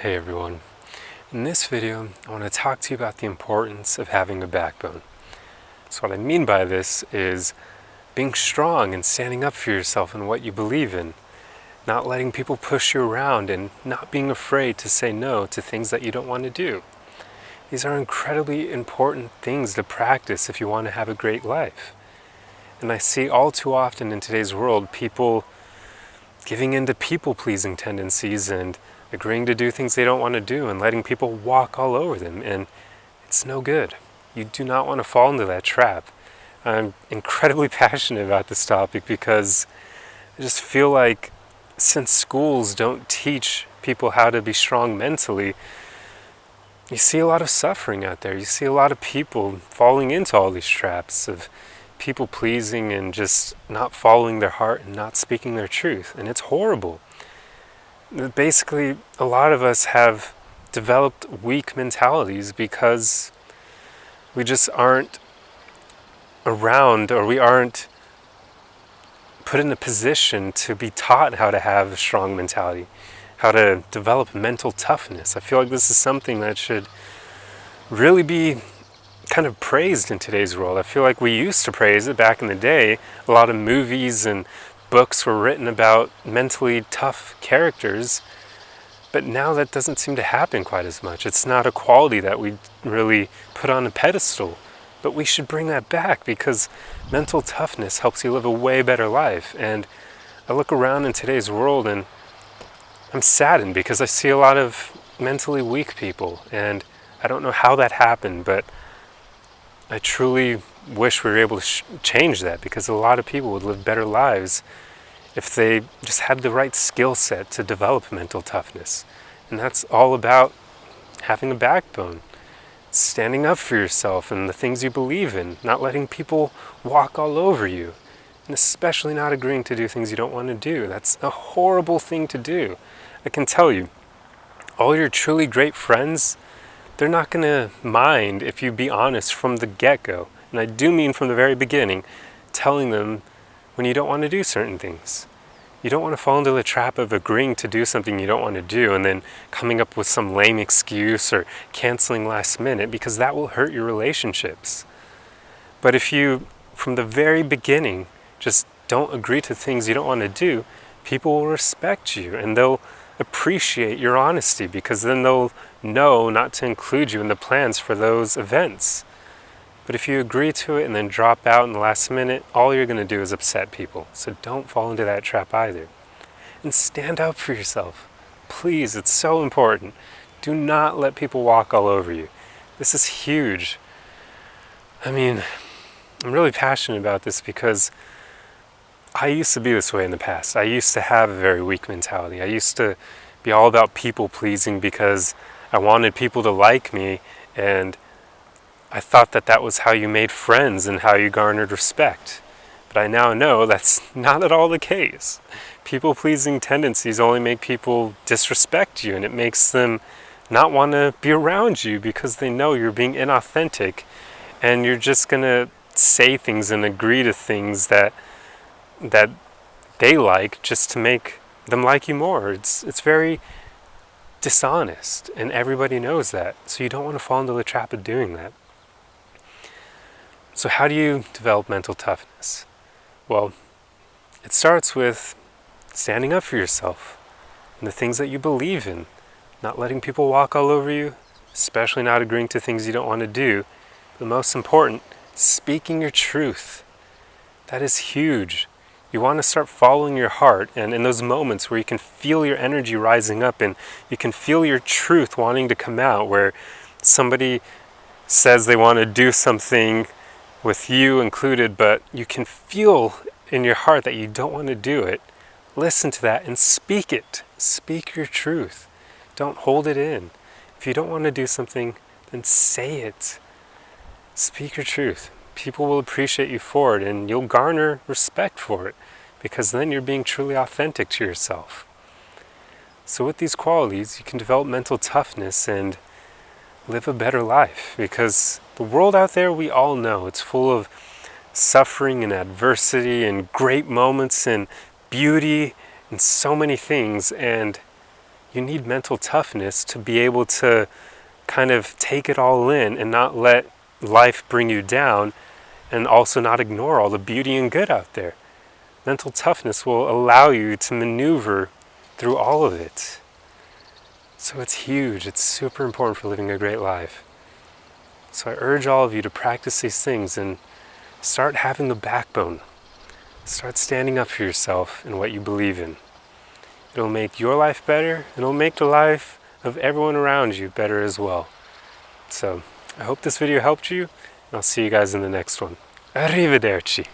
Hey everyone. In this video, I want to talk to you about the importance of having a backbone. So what I mean by this is being strong and standing up for yourself and what you believe in, not letting people push you around and not being afraid to say no to things that you don't want to do. These are incredibly important things to practice if you want to have a great life. And I see all too often in today's world people giving in to people-pleasing tendencies and agreeing to do things they don't want to do and letting people walk all over them, and it's no good. You do not want to fall into that trap. I'm incredibly passionate about this topic because I just feel like since schools don't teach people how to be strong mentally, you see a lot of suffering out there. You see a lot of people falling into all these traps of people pleasing and just not following their heart and not speaking their truth, and it's horrible. Basically, a lot of us have developed weak mentalities because we just aren't around, or we aren't put in a position to be taught how to have a strong mentality, how to develop mental toughness. I feel like this is something that should really be kind of praised in today's world. I feel like we used to praise it back in the day. A lot of movies and books were written about mentally tough characters, but now that doesn't seem to happen quite as much. It's not a quality that we really put on a pedestal, but we should bring that back because mental toughness helps you live a way better life. And I look around in today's world and I'm saddened because I see a lot of mentally weak people, and I don't know how that happened, but I truly wish we were able to change that, because a lot of people would live better lives if they just had the right skill set to develop mental toughness. And that's all about having a backbone, standing up for yourself and the things you believe in, not letting people walk all over you, and especially not agreeing to do things you don't want to do. That's a horrible thing to do. I can tell you, all your truly great friends, they're not going to mind if you be honest from the get-go. And I do mean from the very beginning, telling them when you don't want to do certain things. You don't want to fall into the trap of agreeing to do something you don't want to do and then coming up with some lame excuse or canceling last minute, because that will hurt your relationships. But if you, from the very beginning, just don't agree to things you don't want to do, people will respect you and they'll appreciate your honesty, because then they'll know not to include you in the plans for those events. But if you agree to it and then drop out in the last minute, all you're going to do is upset people. So don't fall into that trap either. And stand up for yourself. Please, it's so important. Do not let people walk all over you. This is huge. I mean, I'm really passionate about this because I used to be this way in the past. I used to have a very weak mentality. I used to be all about people pleasing because I wanted people to like me, and I thought that that was how you made friends and how you garnered respect. But I now know that's not at all the case. People-pleasing tendencies only make people disrespect you, and it makes them not want to be around you because they know you're being inauthentic and you're just going to say things and agree to things that they like just to make them like you more. It's very dishonest, and everybody knows that. So you don't want to fall into the trap of doing that. So how do you develop mental toughness? Well, it starts with standing up for yourself and the things that you believe in, not letting people walk all over you, especially not agreeing to things you don't want to do. But most important, speaking your truth. That is huge. You want to start following your heart, and in those moments where you can feel your energy rising up and you can feel your truth wanting to come out, where somebody says they want to do something with you included, but you can feel in your heart that you don't want to do it, listen to that and speak it. Speak your truth. Don't hold it in. If you don't want to do something, then say it. Speak your truth. People will appreciate you for it, and you'll garner respect for it, because then you're being truly authentic to yourself. So with these qualities, you can develop mental toughness and live a better life, because the world out there, we all know, it's full of suffering and adversity and great moments and beauty and so many things, and you need mental toughness to be able to kind of take it all in and not let life bring you down, and also not ignore all the beauty and good out there. Mental toughness will allow you to maneuver through all of it. So it's huge. It's super important for living a great life. So I urge all of you to practice these things and start having a backbone. Start standing up for yourself and what you believe in. It'll make your life better, and it'll make the life of everyone around you better as well. So I hope this video helped you, and I'll see you guys in the next one. Arrivederci.